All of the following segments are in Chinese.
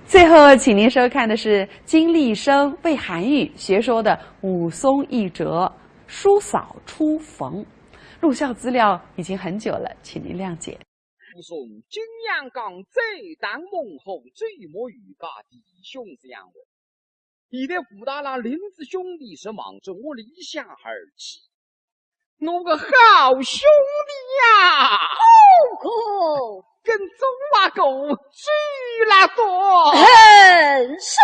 最后，请您收看的是金立生为韩愈学说的武松一折叔嫂初逢。录像资料已经很久了，请您谅解。武松金阳冈最当幕后最莫与家弟兄相闻。你的武大郎林子兄弟是忙着我离乡而起，我个好兄弟呀，哥哥跟中华狗聚了多，是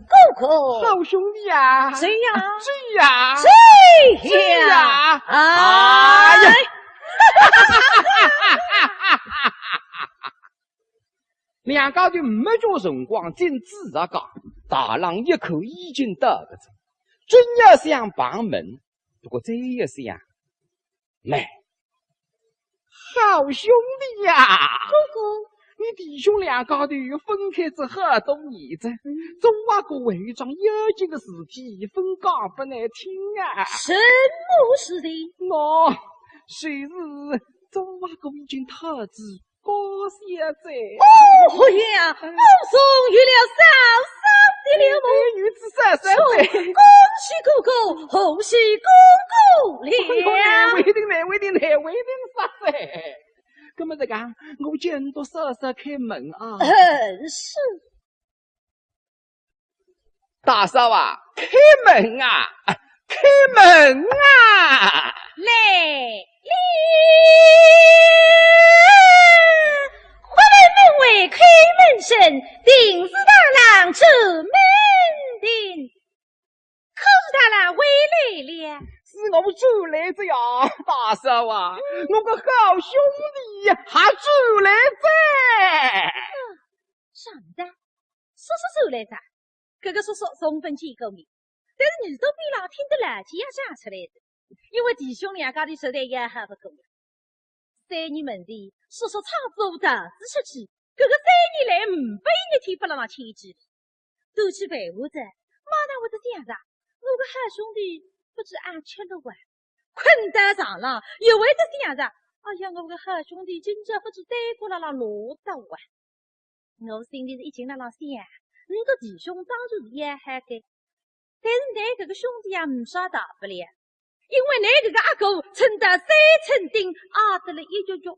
哥哥，好兄弟呀，谁呀？聚呀，谁呀？哎呀！两家就没叫辰光进自家家，大郎一口已经得个着，真要想帮门，不过这一想，没。好兄弟呀，哥哥，你弟兄两家头分开之后多年子，中华国会长有几个事体分讲不难听啊。什么事情？我虽是中华国已经特知高现在。哦呀，武松遇了嫂嫂的了么？女子33岁，恭喜哥哥，恭喜哥哥了！为定来，为定来，为定啥子？那么这个，我见多少少开门啊。是。大嫂啊，开门啊，开门啊！来，忽然门外开门声，定是大郎出门的。可是大郎回来了，是我们主来着呀，大嫂啊，我个好兄弟还主来着。啥子？叔叔出来着？哥哥叔叔送份见过面，但是耳朵边上听得垃圾也讲出来的，因为弟兄两家的实在也还不够了。3年门前，叔叔唱奏导致出去，哥哥3年来500一天不让他牵制，都去办活着，马上会得想着，我个好兄弟不知俺吃了哇，困在床上又会得想着，哎呀，我个好兄弟今朝不知待过了落到哇，我心里是一劲想，你个弟兄当然是也还该，但是你这个兄弟也没啥大不了。因为你这个阿哥称得3寸钉，阿得了1脚脚，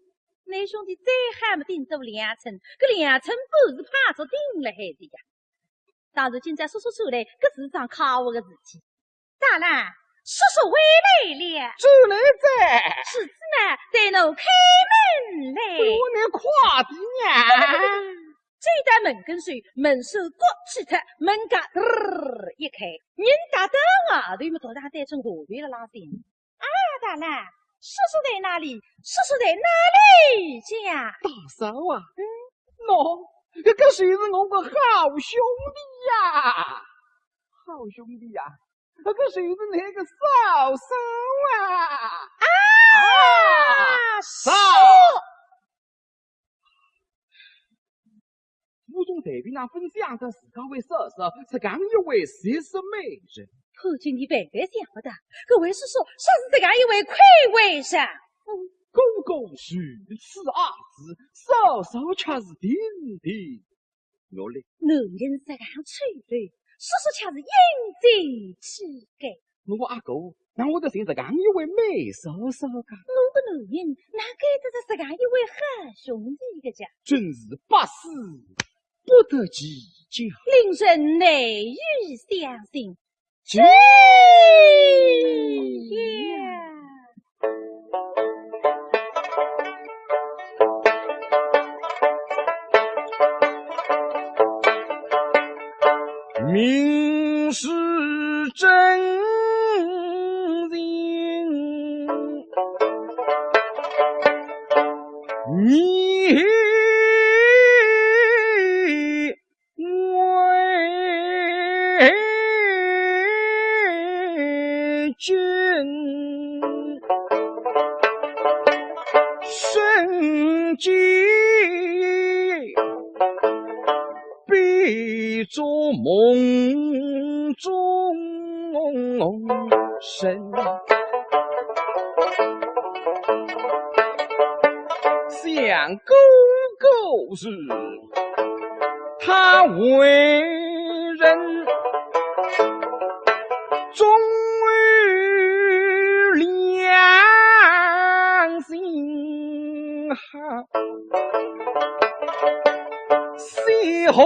你兄弟再还没顶到2寸，这2寸不是怕着顶了还的呀。当然今朝叔叔出来，这是桩靠我的事体。大郎，叔叔回来了，主来着。是子呢，带侬开门来。我能夸的呀。这道门跟随，门手过去特，门嘎一开，人打到外头么头上带成河边的浪声。啊，大郎，叔叔在哪里？叔叔在哪里？这样，大嫂啊，这个谁是我个好兄弟呀？好兄弟呀，这个谁是那个嫂嫂啊？嫂。武松台边上分享着自家为嫂嫂，是刚一位谁是美人？后今你白白想不到，各位叔叔，说是这样一位魁为上。公公如此阿姊，嫂嫂却是定的。我嘞，男人这样吹来，叔叔却是应尽乞丐。我阿哥，那我得寻这样一位美嫂嫂噶。我个男人哪该得是这样一位好兄弟个家？真是百思不得其解。令人难以相信。这明是真情，你为君生计必做梦中神，想勾勾是他为人忠于良心好，随后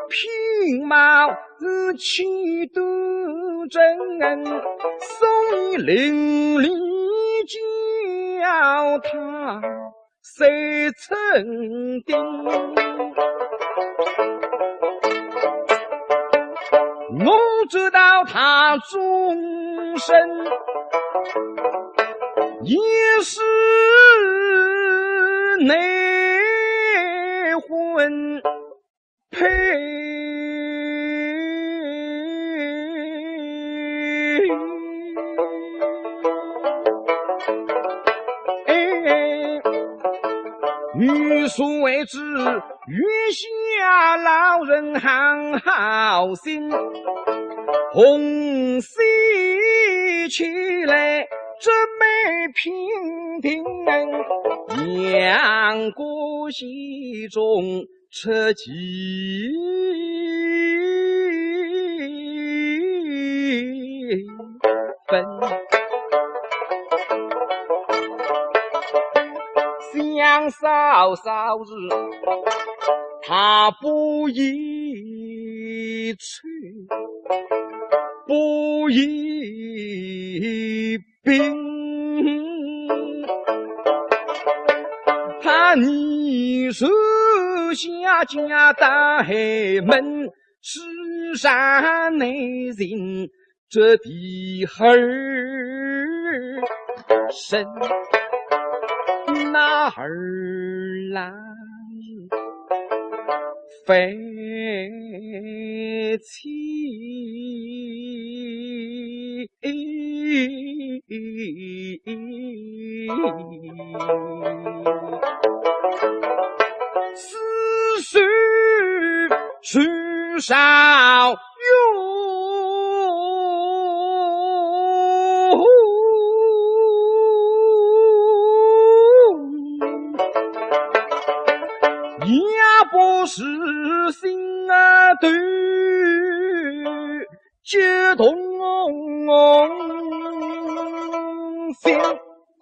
品貌气度正，所以伶俐叫他谁曾定。我知道他终身也是内婚配。欲速为之，月下老人行好心，红喜起来这美娉婷，阳过溪中车几分。相嫂嫂日，他不宜去，不宜病。他你手下家大门，世上内人这地儿深。那儿来废弃，思绪去少用。不是心啊对，接动心。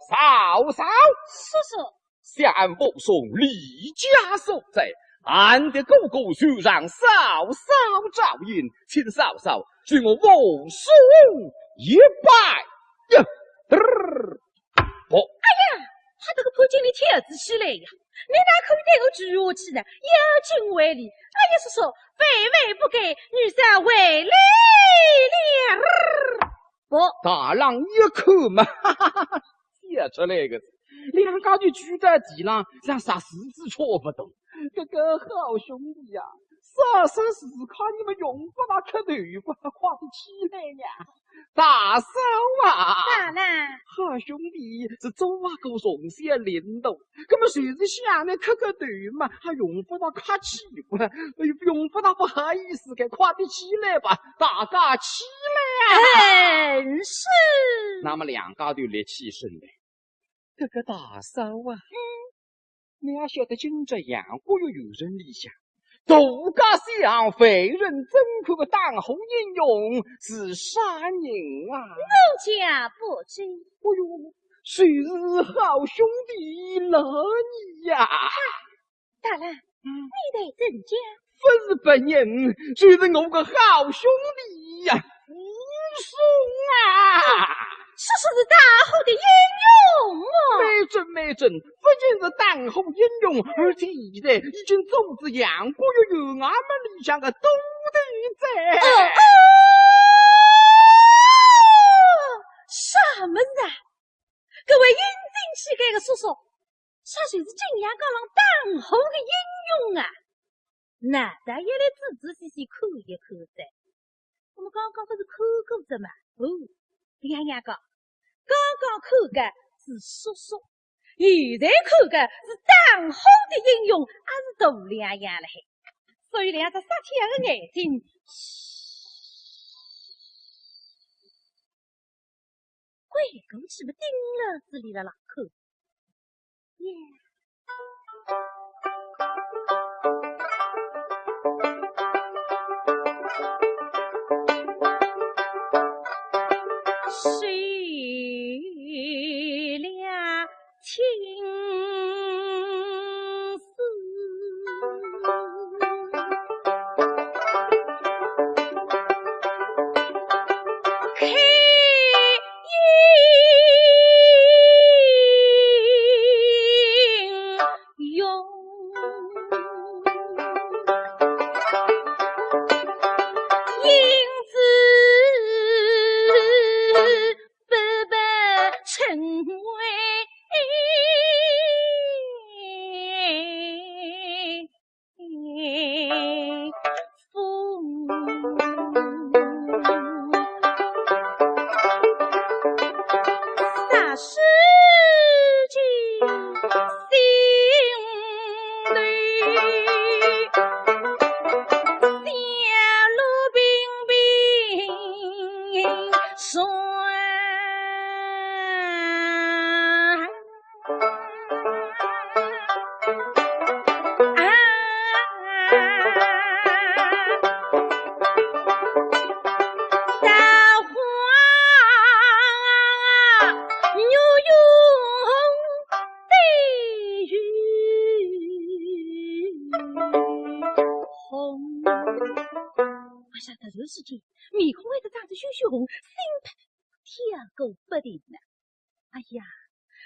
嫂嫂，叔叔，相父送李家所在，俺的哥哥就让嫂嫂照应，请嫂嫂许我无数一拜呀！哎呀，他这个破经理天子起来呀！你哪可以带我举下去呢？有敬为礼。哎呀，叔叔，非为不给，女婿为礼了。不，大郎一口嘛，哈哈哈哈，写出来个字，两家就聚在地上，像啥事子错不懂。这个好兄弟呀，啥事靠你们用不大可头不夸得起来呀。大嫂啊，大郎，好兄弟是早啊够从小领导，那么谁是想呢？磕个头嘛，还用不到夸起不？用不到不好意思给夸得起来吧？大家起来啊！是。那么两家就立起身来。这个大嫂啊，你要晓得今朝杨过又有人理想。杜家相废人真可个当红英勇是啥人啊？奴家不知。哎呦，谁是好兄弟了你呀？大郎，你得怎讲？不是本人，就是我个好兄弟呀，武松啊！这是大后的英勇啊！没准，不仅是当红英勇，而且现在已经组织杨过又有俺们理想的都得在。啥么子啊？各位英俊气概的叔叔，这就是金阳高郎当红的英勇啊！那大爷来仔仔细细看一看噻。我们刚刚不是看过的嘛？哦，两样讲，刚刚看的是叔叔，现在看的是当红的英勇，还是大两样了嘿。所以两只杀天的眼睛，鬼狗岂不盯了这里的老口？耶！突然之间，面孔会得长得羞羞红，心拍跳个不停呢。哎呀，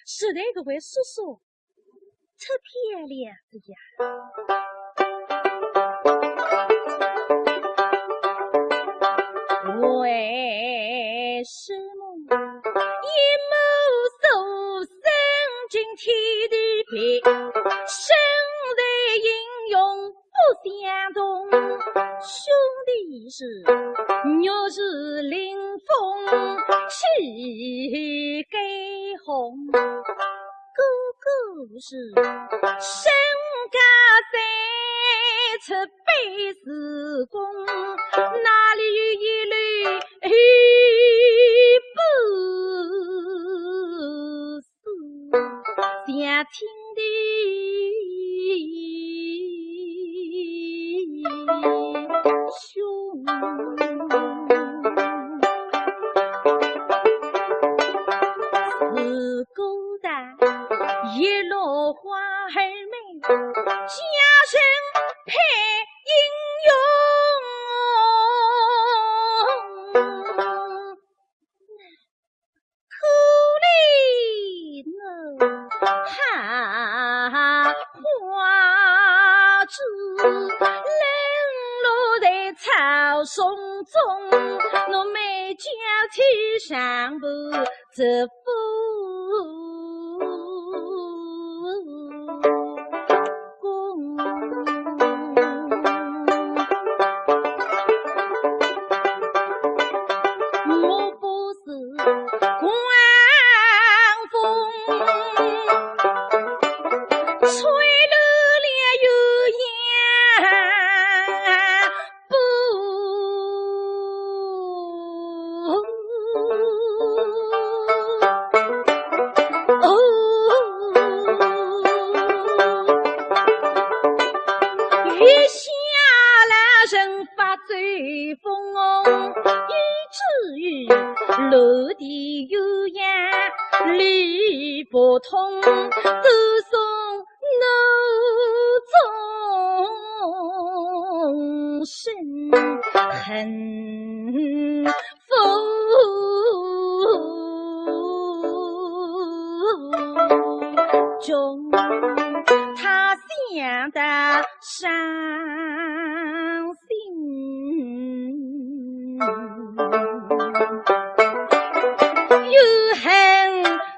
实在个位叔叔太漂亮的呀！为什么一目所生惊天地变，生来英勇不相同？兄弟是若是临风气该红，哥哥是身家三尺背时功，哪里有一缕不是想听的兄。自古代一落花儿美，家人配英勇。可怜那花枝冷落在草丛中，我每家去上不这落地有样理不通，都送怒众生恨负中，他想得伤心。又恨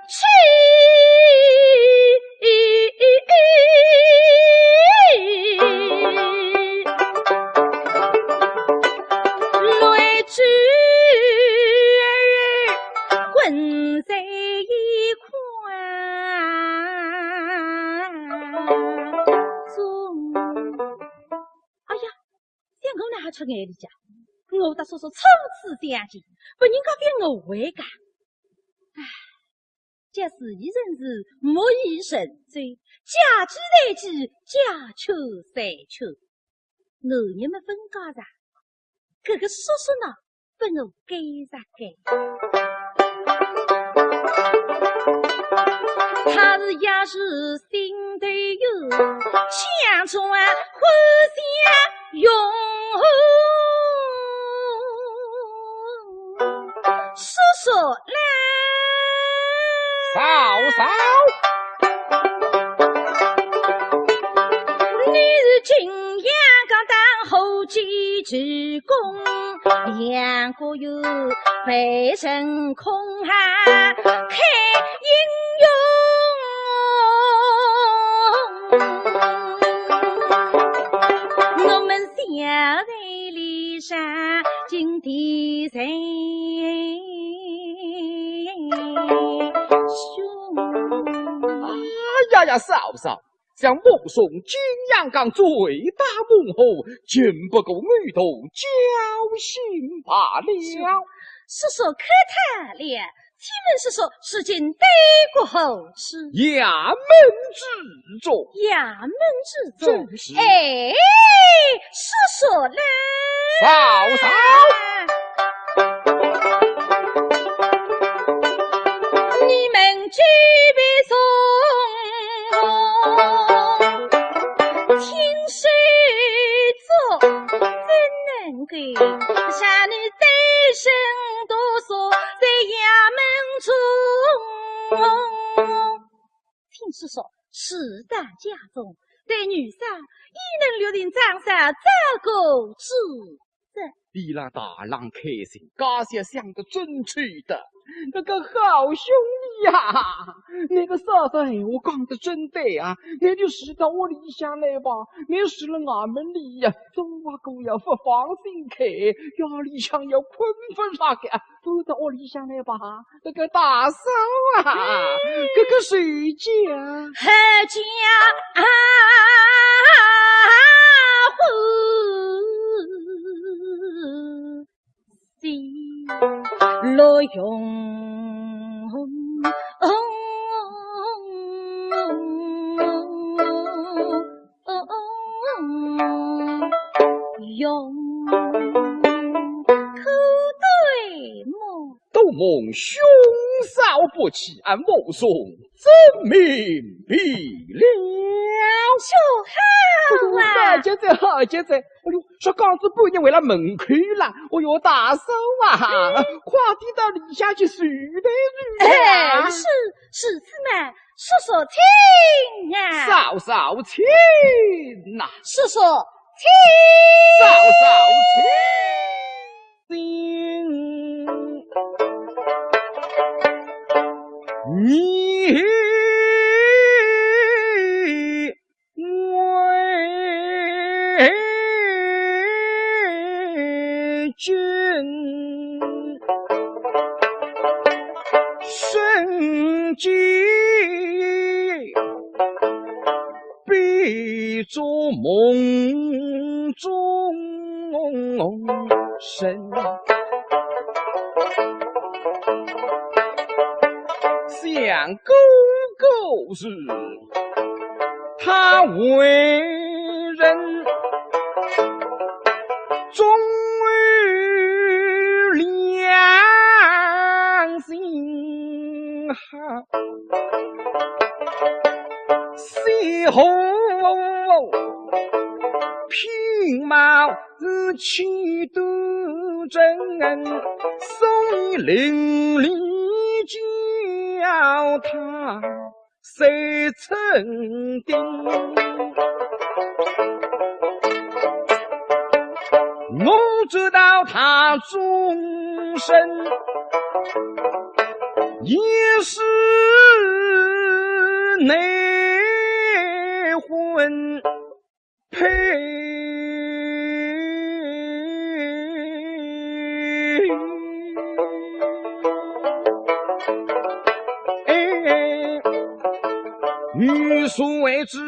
气来之混在一块中。哎呀，想我哪出眼里家，我的叔叔初次相见，不应该给我回家。唉，这是一人是莫以神罪，家之代之，家求三求。男人们分家上，这个叔叔呢，不我给啥给。他是也是心头有，强装欢相拥。叔叔来。嫂嫂，你是金阳岗当后继之功，两个有飞升空海开英勇。我们小队里上金地人哎呀，嫂嫂，像目送金阳岗最大幕后，竟不够女童交心罢了。叔叔可叹了，请问叔叔是今对过后事？衙门之中，衙门之中。正是。哎，叔叔来。嫂嫂。你们举杯送我，听谁做怎能该下女单身多少在衙门中。听说时代家中对女少亦能留定长沙照顾之责。你让大郎开心，家下想得真趣的。那个好兄弟呀，那个嫂子我讲的真对啊，你就使到我里下来吧，你使了俺们里呀，做啊狗要不放心开，家里想要困分啥个，都到我里下来吧。那个大嫂啊，这个谁家？何家欢喜乐融用口对目，都蒙兄嫂不弃，俺目送真名必了。说好啊！好姐姐，好姐姐，哎呦，说刚子半年为了门口了，哎呦，大嫂啊，快点到里下去睡的哎，是子们，说听啊！嫂嫂请呐，说听，嫂嫂请。你为君生计必做梦中神，想狗狗是他为人忠于良心好，西红品貌气度真，送一伶俐叫他谁曾定？我知道他终身也是内婚配。欲速为之，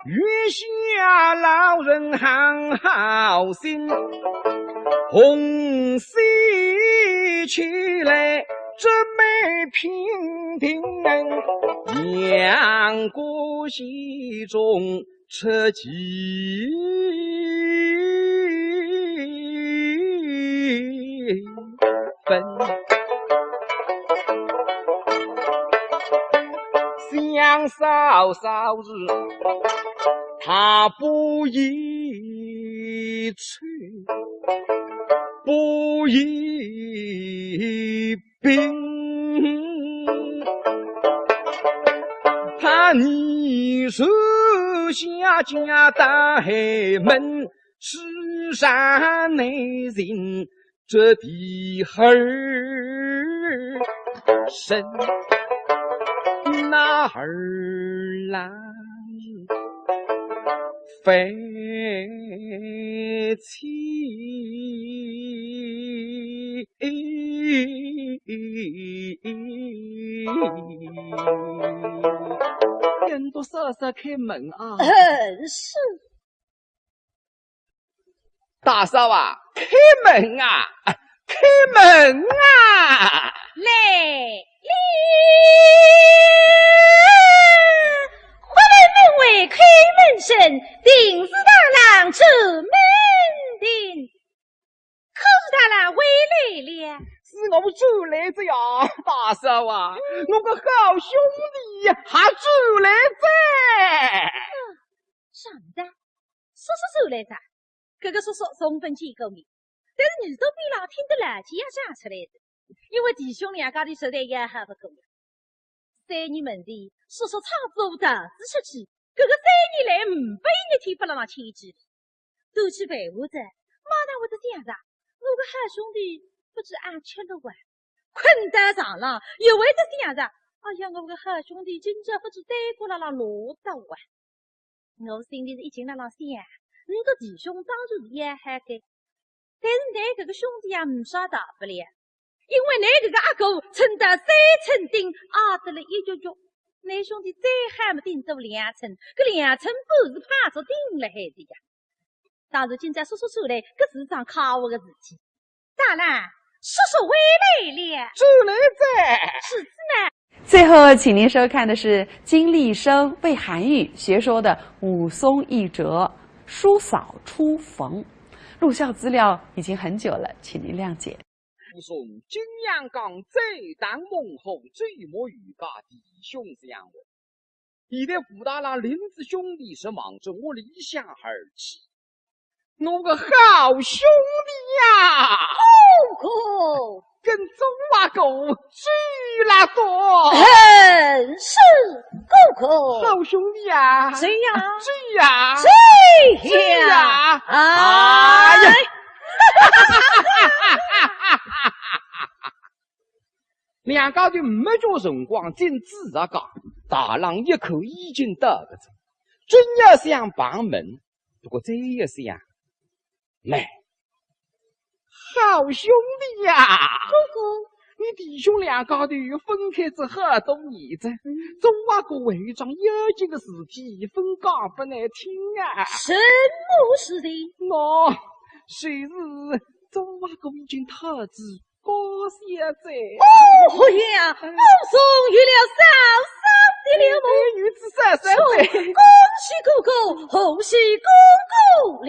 月下老人行好心，红喜起来这美平平，阳过溪中车几分。想嫂嫂日，他不宜去，不宜病。他你手下家大黑门，世上内人这地儿深。那儿来飞起，人都瑟瑟开门啊！是大嫂啊，开门啊，开门啊！来。花门门为开门声，定是大郎出门定。可是大郎回来了，是我们走来着呀，大嫂啊，我个好兄弟呀，还走来着。啥子？说走来着？哥哥说送分去一个米，但是耳朵边浪听得来气也讲出来的，因为弟兄两家的实在也还不够了。3年门前，叔叔唱奏投资出去，搿个3年来500一天不让人牵制，都去办下子，马上会得想着，我个好兄弟不知安吃了哇，困在床上又会得想着，哎呀，我个好兄弟今朝不知对过了拉落得哇。我心里是一劲辣辣想，你个弟兄当然是也还该，但是你搿个兄弟也没啥大不了，因为你搿个阿哥称得3寸钉，阿得了一脚脚，你兄弟再喊没顶做2寸，搿2寸半是怕着顶了海的呀。当然今朝叔叔出来，搿是桩靠我的事体。大人，叔叔回来了，主来在。是子呢。最后，请您收看的是金立生为韩愈学说的武松一折叔嫂出逢。录像资料已经很久了，请您谅解。武松金阳冈再当孟后追魔与家弟兄相闻，现在武大郎林子兄弟是忙着我离乡而去，我个好兄弟呀，哥跟中华狗追了多，很是哥好兄弟呀，谁呀？追呀，谁呀，哎呀！两家就没叫辰光进自家家，大郎一口已经得个着，真要想帮门，不过这一想，来，好兄弟呀，哥，你弟兄两家头分开之后多年子，总话个为桩有劲的事体，分讲不难听啊。什么事情？喏，谁是总话个已经特知高现在。哦呀，武松遇了嫂嫂的了么？女子三恭喜哥哥，恭喜哥哥了！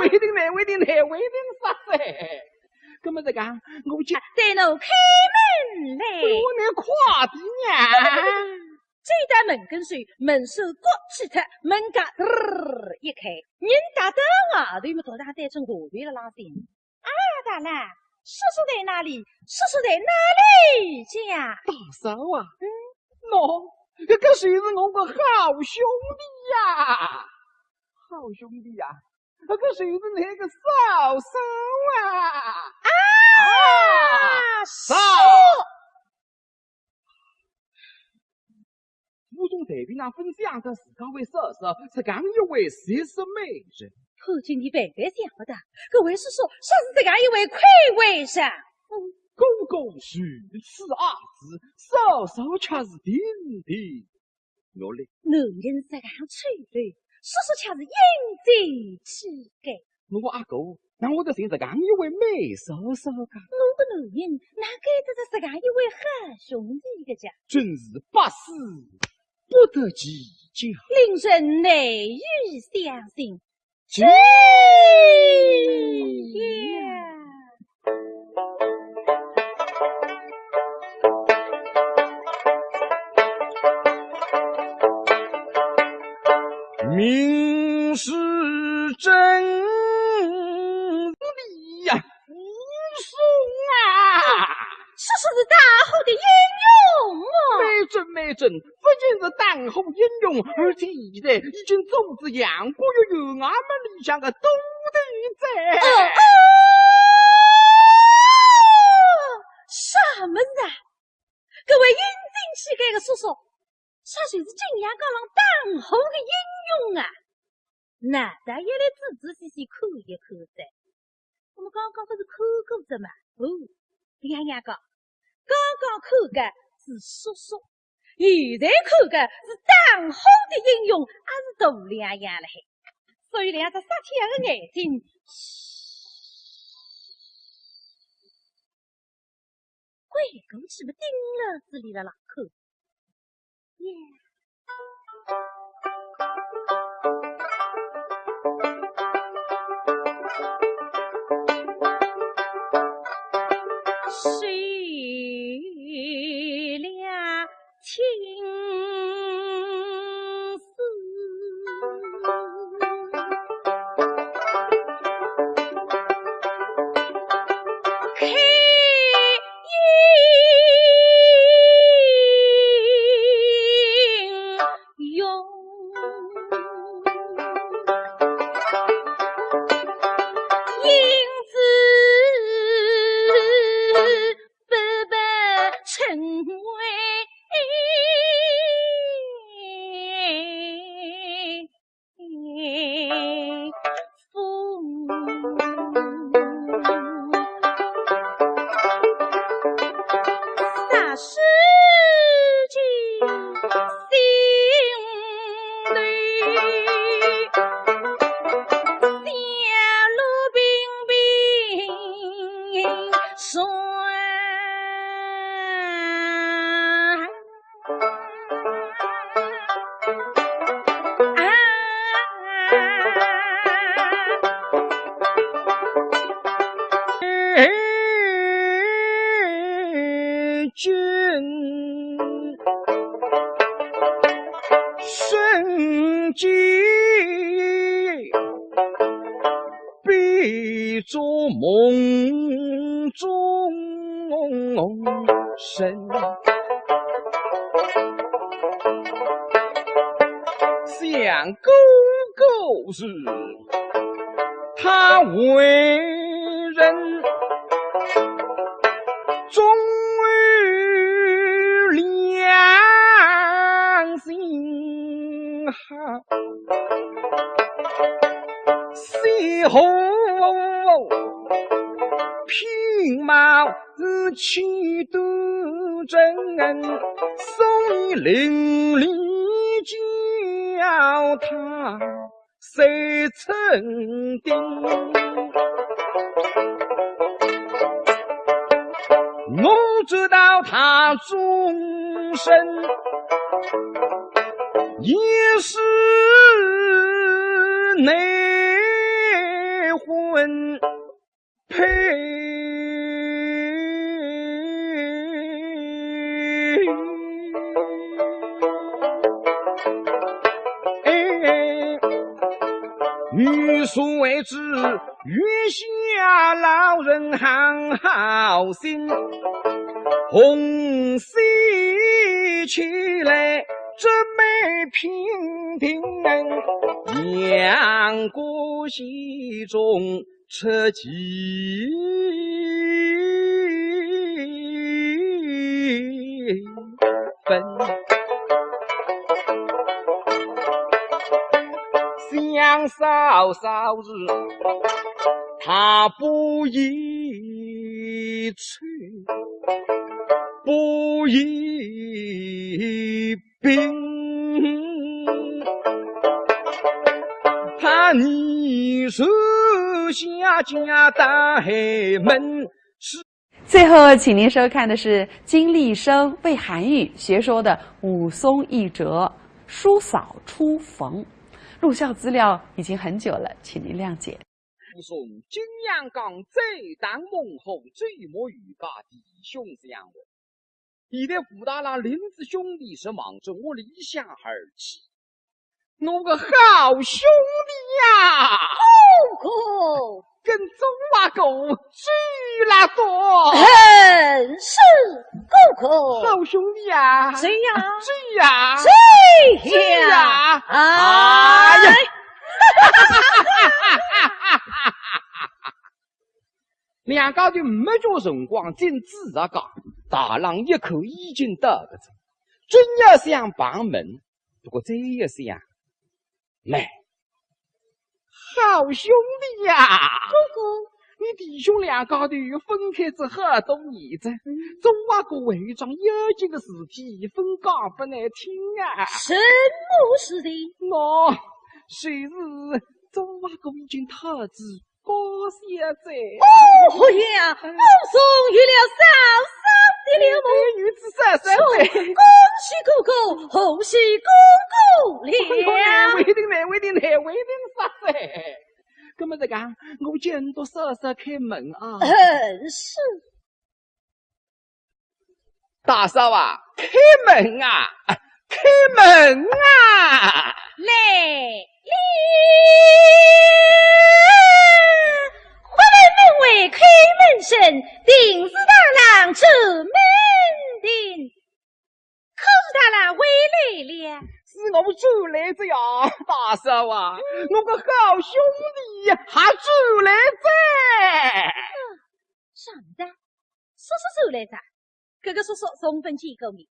为定来，为定啥噻？那么这个，我就带侬开门来。我能夸的呀！这道门跟水，门手过去脱，门嘎一开，人打到外头么头上带成河边的拉线。啊，大郎，叔叔在哪里？叔叔在哪里家？大嫂啊，喏，这个谁是我个好兄弟呀？好兄弟呀，这个谁是那个嫂嫂啊？嫂。武松在边上分享着自家为嫂嫂，是刚一位谁是美人。后今你白白想不到，各位叔叔，像是这样一位魁为上。公公如此阿姊，嫂嫂却是顶顶落泪。男人这样吹来，叔叔却是应景起改。我阿哥，那我得寻这样一位美嫂嫂噶。我个男人哪该得着这样一位好兄弟个家？真是百思不得其解。令人难以相信。这明是真理呀，武松啊！叔叔是大后的英勇哦！没准，不仅是当后英勇，而且现在已经组织杨国与俺们理想的都得在。啥么子啊？各位应景起改的叔叔，啥就是金阳冈上当后的英勇啊！那大爷来仔仔细细看一看噻。我们刚刚不是看过着嘛？哦，娘娘讲，刚刚看的是叔叔，现在看的是当后的英勇，还是大两样了嘿。所以两只杀气的眼睛，鬼狗去不盯了这里的老口耶。谁俩情丝着梦中神，想哥哥时，他为人忠于良心好，随后品貌气度真，送你伶俐叫他谁曾定？我知道他终身也是内魂配。欲速为之，月下老人行好心，红喜起来这美平平，阳过溪中扯几分。想少少日，他不宜去，不宜病。他你手下家大黑门。最后，请您收看的是金立生为韩愈学说的武松一折叔嫂出逢。录像资料已经很久了，请您谅解。送金阳冈最当孟后最莫与家弟兄相闻，你的福大郎林子兄弟是忙着我离下而去，我个好兄弟呀，哥跟中华狗追了多，是哥哥，好兄弟呀，追呀追呀追呀，哎呀！两家就没叫辰光进自然讲，大郎一口已经得个着，真要想帮门，不过这一想，来，好兄弟呀，哥哥。你弟兄两家头分开之后多年子，中华国会长有几个事体分讲不难听啊。什么事的？我虽是中华国已经特制高现在。哦呀，武松遇了嫂嫂的了么？女子33岁，恭喜哥哥，恭喜哥哥了。为定啥子？那么这个，我见多少少开门啊。是。大嫂啊，开门啊，开门啊！来，花门为开门声，定是大郎出门的。可是大郎回来了。是我主来着呀，大嫂啊，我个好兄弟还主来着。啥子？叔叔来着？哥哥叔叔送分几个米，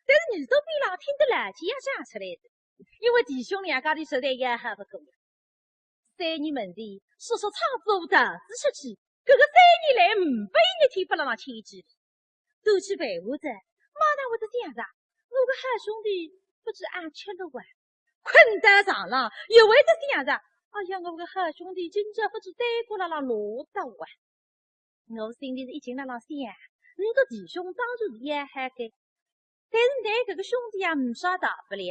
但是耳朵比老听得垃圾也讲出来的，因为弟兄两家的手段也还不够。3年门的叔叔差不多投资出去，哥哥3年来500一天不让他牵制，都去陪我着，马上会得这样子，我个好兄弟。不知俺吃了完，困在床上，又为着这样子。哎呀，我个好兄弟今朝不知带过了罗到完。我心里是一进了想，你个弟兄当然是也还该，但是你这个兄弟也没啥大不了，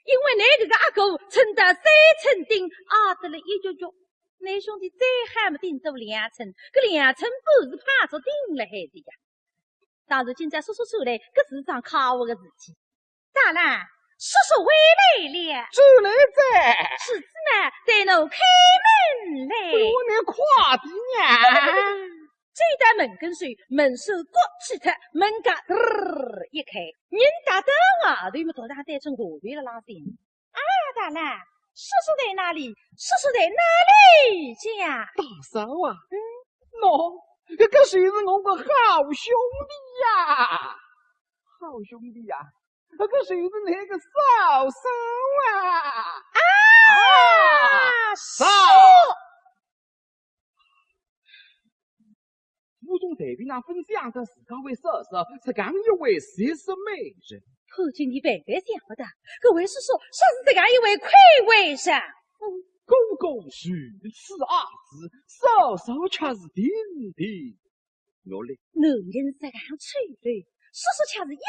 因为你这个阿哥称得3寸钉，阿得了1脚脚。你兄弟再还没顶做2寸，这2寸不是怕着顶了还是呀？当然今朝叔叔出来，这市场靠我的事情。大郎。叔叔回来了，主来在，是子呢，在侬开门来。我那快点呀！这打门跟随，门手过去脱，门架一开，人打到外头么，多大带成河边的拉线。啊，大郎，叔叔在哪里？叔叔在哪里去呀？大嫂啊，喏，这个谁是我个好兄弟呀？好兄弟呀，这个谁是那个嫂嫂啊？嫂。府中这边那分享的自家为嫂嫂，是刚一位谁是美人？夫君你万万想不到，各位叔叔说是这样一位魁为上。狗狗如此二字，嫂嫂却是定定。我嘞，男人这样吹来，叔叔却是应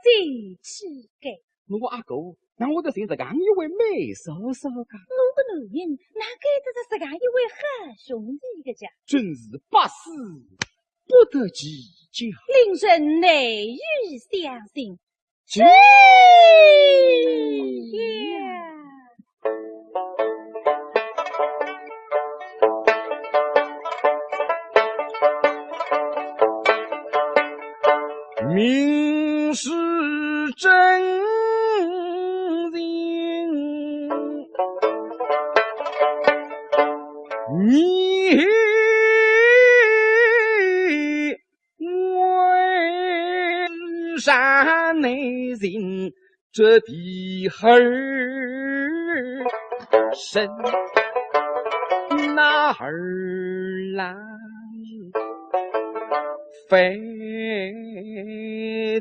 尽气概。我阿哥，那我就寻这样一位美嫂嫂噶。我个男人哪该得是这样一位好兄弟个家？真是百思不得其解。令人难以相信。这明是真情，你为山内人，这地儿深哪儿来？废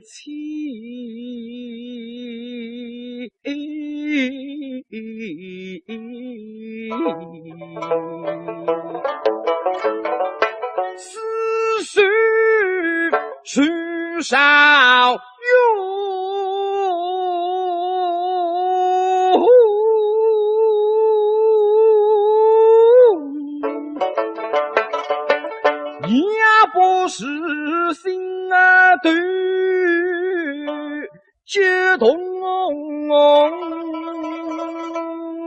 弃思绪许少用，也不是心啊对接动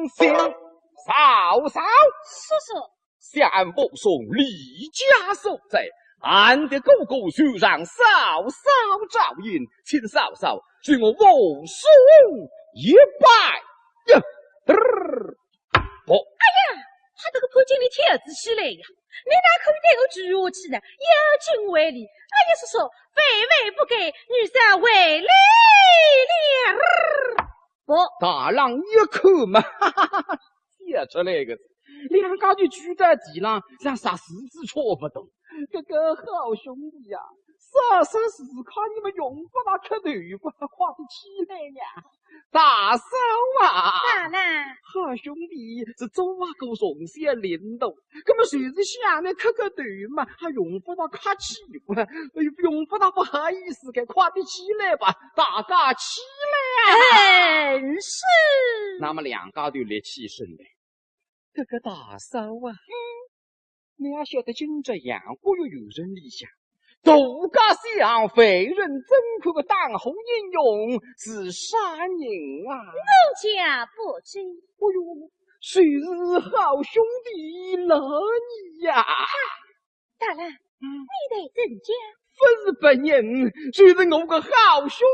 心嫂嫂，叔叔，相不送李家所在，俺的狗狗就让嫂嫂照应，请嫂嫂许我无送一拜呀！不，哎呀，他这个潘经理天子起来呀！你哪可以带我举下去呢？有情为理，哎呀，叔叔，非为不给，女婿为累了。不，大郎一口嘛，哈哈哈哈，写出来个字，两家就聚在地上，让啥事子戳不动。这个好兄弟呀，啥事时看你们用不那磕头不夸得起来呀！大嫂啊，大郎，好兄弟是走啊够从些领导，那么谁是想呢磕个头嘛，还用不到夸起不，用不到不好意思给夸得起来吧，大家起来啊！是。那么两家就立起身来，这个大嫂啊，你要晓得今这样忽悠有人理想。杜家相废人怎可个当红英勇是啥人啊？奴家不知。哎呦，谁是好兄弟了你呀？大郎，你得怎讲？不是本人，谁是我个好兄